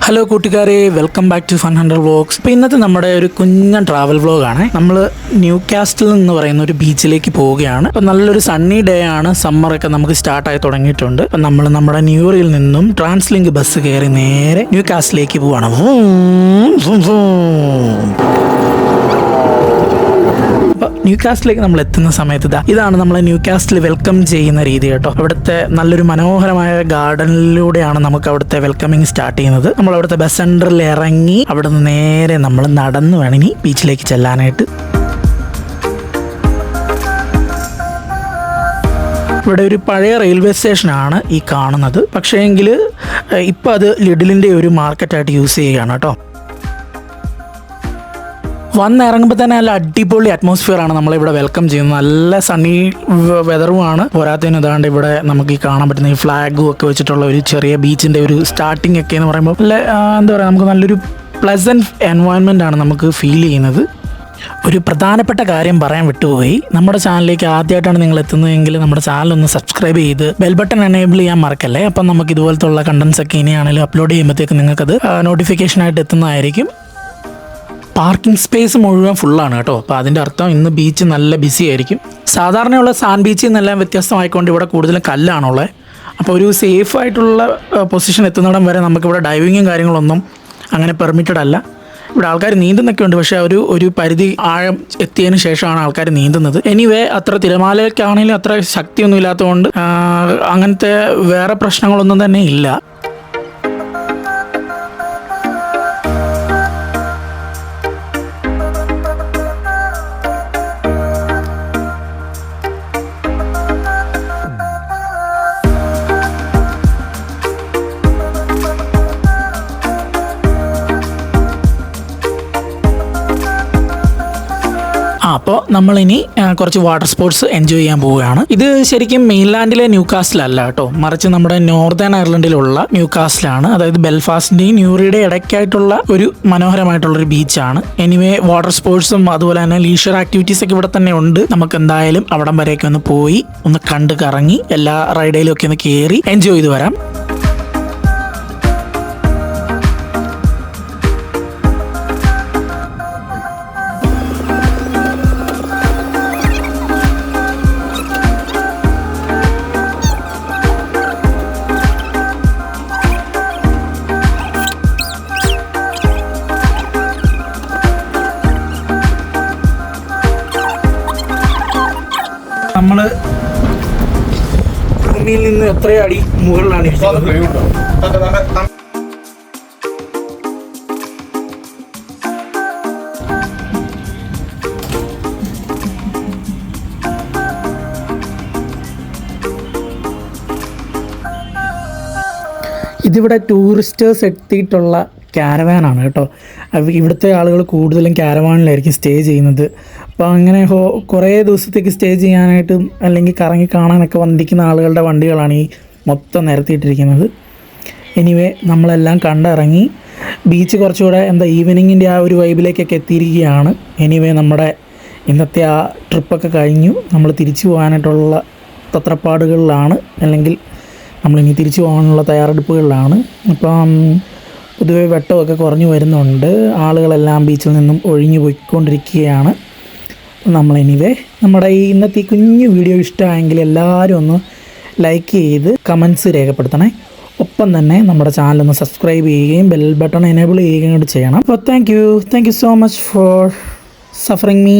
Hello കൂട്ടുകാരെ, welcome back to Fun Hunter Vlogs. അപ്പോൾ ഇന്നത്തെ നമ്മുടെ ഒരു കുഞ്ഞൻ ട്രാവൽ വ്ലോഗാണ്. നമ്മൾ ന്യൂ കാസ്റ്റിൽ എന്ന് പറയുന്ന ഒരു ബീച്ചിലേക്ക് പോവുകയാണ്. അപ്പോൾ നല്ലൊരു സണ്ണി ഡേ ആണ്, സമ്മറൊക്കെ നമുക്ക് സ്റ്റാർട്ടായി തുടങ്ങിയിട്ടുണ്ട്. അപ്പം നമ്മൾ നമ്മുടെ ന്യൂറിൽ നിന്നും ട്രാൻസ്ലിങ്ക് ബസ് കയറി നേരെ ന്യൂ കാസ്റ്റിലേക്ക് പോവുകയാണ്. അപ്പോൾ ന്യൂ കാസ്റ്റിലേക്ക് നമ്മൾ എത്തുന്ന സമയത്ത് ഇതാണ് നമ്മളെ ന്യൂ കാസ്റ്റിൽ വെൽക്കം ചെയ്യുന്ന രീതി കേട്ടോ. അവിടുത്തെ നല്ലൊരു മനോഹരമായ ഗാർഡനിലൂടെയാണ് നമുക്ക് അവിടുത്തെ വെൽക്കമിങ് സ്റ്റാർട്ട് ചെയ്യുന്നത്. നമ്മൾ അവിടുത്തെ ബസ് സെൻറ്ററിൽ ഇറങ്ങി അവിടെ നിന്ന് നേരെ നമ്മൾ നടന്ന് വേണം ഇനി ബീച്ചിലേക്ക് ചെല്ലാനായിട്ട്. ഇവിടെ ഒരു പഴയ റെയിൽവേ സ്റ്റേഷനാണ് ഈ കാണുന്നത്. പക്ഷേ എങ്കിൽ ഇപ്പോൾ അത് ലിഡിലിൻ്റെ ഒരു മാർക്കറ്റായിട്ട് യൂസ് ചെയ്യുകയാണ് കേട്ടോ. വന്നിറങ്ങുമ്പോൾ തന്നെ നല്ല അടിപൊളി അറ്റ്മോസ്ഫിയർ ആണ് നമ്മളിവിടെ വെൽക്കം ചെയ്യുന്നത്. നല്ല സണ്ണി വെതറുമാണ്. പോരാത്തതിന് ഇതാണ്ട് ഇവിടെ നമുക്ക് ഈ കാണാൻ പറ്റുന്ന ഈ ഫ്ലാഗും ഒക്കെ വെച്ചിട്ടുള്ള ഒരു ചെറിയ ബീച്ചിൻ്റെ ഒരു സ്റ്റാർട്ടിംഗ് ഒക്കെ എന്ന് പറയുമ്പോൾ നല്ല എന്താ പറയുക, നമുക്ക് നല്ലൊരു പ്ലസൻറ്റ് എൻവയോൺമെൻ്റ് ആണ് നമുക്ക് ഫീൽ ചെയ്യുന്നത്. ഒരു പ്രധാനപ്പെട്ട കാര്യം പറയാൻ വിട്ടുപോയി. നമ്മുടെ ചാനലിലേക്ക് ആദ്യമായിട്ടാണ് നിങ്ങൾ എത്തുന്നതെങ്കിൽ നമ്മുടെ ചാനലൊന്ന് സബ്സ്ക്രൈബ് ചെയ്ത് ബെൽ ബട്ടൺ എനേബിൾ ചെയ്യാൻ മറക്കല്ലേ. അപ്പം നമുക്ക് ഇതുപോലത്തുള്ള കണ്ടൻസ് ഒക്കെ ഇനിയാണെങ്കിലും അപ്ലോഡ് ചെയ്യുമ്പോഴത്തേക്ക് നിങ്ങൾക്കത് നോട്ടിഫിക്കേഷനായിട്ട് എത്തുന്നതായിരിക്കും. പാർക്കിംഗ് സ്പേസ് മുഴുവൻ ഫുള്ളാണ് കേട്ടോ. അപ്പോൾ അതിൻ്റെ അർത്ഥം ഇന്ന് ബീച്ച് നല്ല ബിസി ആയിരിക്കും. സാധാരണയുള്ള സാൻഡ് ബീച്ചിൽ നിന്നെല്ലാം വ്യത്യസ്തമായിക്കൊണ്ട് ഇവിടെ കൂടുതലും കല്ലാണുള്ളത്. അപ്പോൾ ഒരു സേഫ് ആയിട്ടുള്ള പൊസിഷൻ എത്തുന്നിടം വരെ നമുക്കിവിടെ ഡൈവിങ്ങും കാര്യങ്ങളൊന്നും അങ്ങനെ പെർമിറ്റഡ് അല്ല. ഇവിടെ ആൾക്കാർ നീന്തുന്നൊക്കെ ഉണ്ട്, പക്ഷേ ഒരു പരിധി ആഴം എത്തിയതിന് ശേഷമാണ് ആൾക്കാർ നീന്തുന്നത്. എനിവേ അത്ര തിരമാലയ്ക്കാണെങ്കിലും അത്ര ശക്തിയൊന്നും ഇല്ലാത്തതുകൊണ്ട് അങ്ങനത്തെ വേറെ പ്രശ്നങ്ങളൊന്നും തന്നെ ഇല്ല. അപ്പോൾ നമ്മളിനി കുറച്ച് വാട്ടർ സ്പോർട്സ് എൻജോയ് ചെയ്യാൻ പോവുകയാണ്. ഇത് ശരിക്കും മെയിൻലാൻഡിലെ ന്യൂ കാസ്റ്റിലല്ല കേട്ടോ, മറിച്ച് നമ്മുടെ നോർത്തേൺ അയർലൻഡിലുള്ള ന്യൂ കാസ്റ്റിലാണ്. അതായത് ബെൽഫാസ്റ്റിൻ്റെയും ന്യൂറിയുടെയും ഇടയ്ക്കായിട്ടുള്ള ഒരു മനോഹരമായിട്ടുള്ളൊരു ബീച്ചാണ്. എനിവേ വാട്ടർ സ്പോർട്സും അതുപോലെ തന്നെ ലീഷർ ആക്ടിവിറ്റീസ് ഒക്കെ ഇവിടെ തന്നെ ഉണ്ട്. നമുക്ക് എന്തായാലും അവിടം വരെയൊക്കെ ഒന്ന് പോയി ഒന്ന് കണ്ട് കറങ്ങി എല്ലാ റൈഡിലും ഒക്കെ ഒന്ന് കയറി എൻജോയ് ചെയ്ത് വരാം. നമ്മൾ ഭൂമിയിൽ നിന്ന് എത്ര അടി മുകളിലാണ് ഇരിക്കുന്നത്. ഇതിവിടെ ടൂറിസ്റ്റേഴ്സ് എത്തിയിട്ടുള്ള ക്യാരവാനാണ് കേട്ടോ. ഇവിടുത്തെ ആളുകൾ കൂടുതലും ക്യാരവാനിലായിരിക്കും സ്റ്റേ ചെയ്യുന്നത്. അപ്പോൾ അങ്ങനെ കുറേ ദിവസത്തേക്ക് സ്റ്റേ ചെയ്യാനായിട്ടും അല്ലെങ്കിൽ കറങ്ങി കാണാനൊക്കെ വന്നിരിക്കുന്ന ആളുകളുടെ വണ്ടികളാണ് ഈ മൊത്തം നിരത്തിയിട്ടിരിക്കുന്നത്. എനിവേ നമ്മളെല്ലാം കണ്ടിറങ്ങി ബീച്ച് കുറച്ചുകൂടെ ഈവനിങ്ങിൻ്റെ ആ ഒരു വൈബിലേക്കൊക്കെ എത്തിയിരിക്കുകയാണ്. എനിവേ നമ്മുടെ ഇന്നത്തെ ആ ട്രിപ്പൊക്കെ കഴിഞ്ഞു. നമ്മൾ തിരിച്ചു പോകാനായിട്ടുള്ള തത്രപ്പാടുകളിലാണ്, അല്ലെങ്കിൽ നമ്മളിനി തിരിച്ചു പോകാനുള്ള തയ്യാറെടുപ്പുകളിലാണ്. അപ്പം പൊതുവെ വെട്ടമൊക്കെ കുറഞ്ഞു വരുന്നുണ്ട്. ആളുകളെല്ലാം ബീച്ചിൽ നിന്നും ഒഴിഞ്ഞു പോയിക്കൊണ്ടിരിക്കുകയാണ്. നമ്മളിനിവേ നമ്മുടെ ഈ ഇന്നത്തെ ഈ കുഞ്ഞു വീഡിയോ ഇഷ്ടമായെങ്കിൽ എല്ലാവരും ഒന്ന് ലൈക്ക് ചെയ്ത് കമൻസ് രേഖപ്പെടുത്തണേ. ഒപ്പം തന്നെ നമ്മുടെ ചാനലൊന്ന് സബ്സ്ക്രൈബ് ചെയ്യുകയും ബെൽ ബട്ടൺ എനേബിൾ ചെയ്യുകയും കൂടി ചെയ്യണം. അപ്പോൾ thank you so much for suffering me.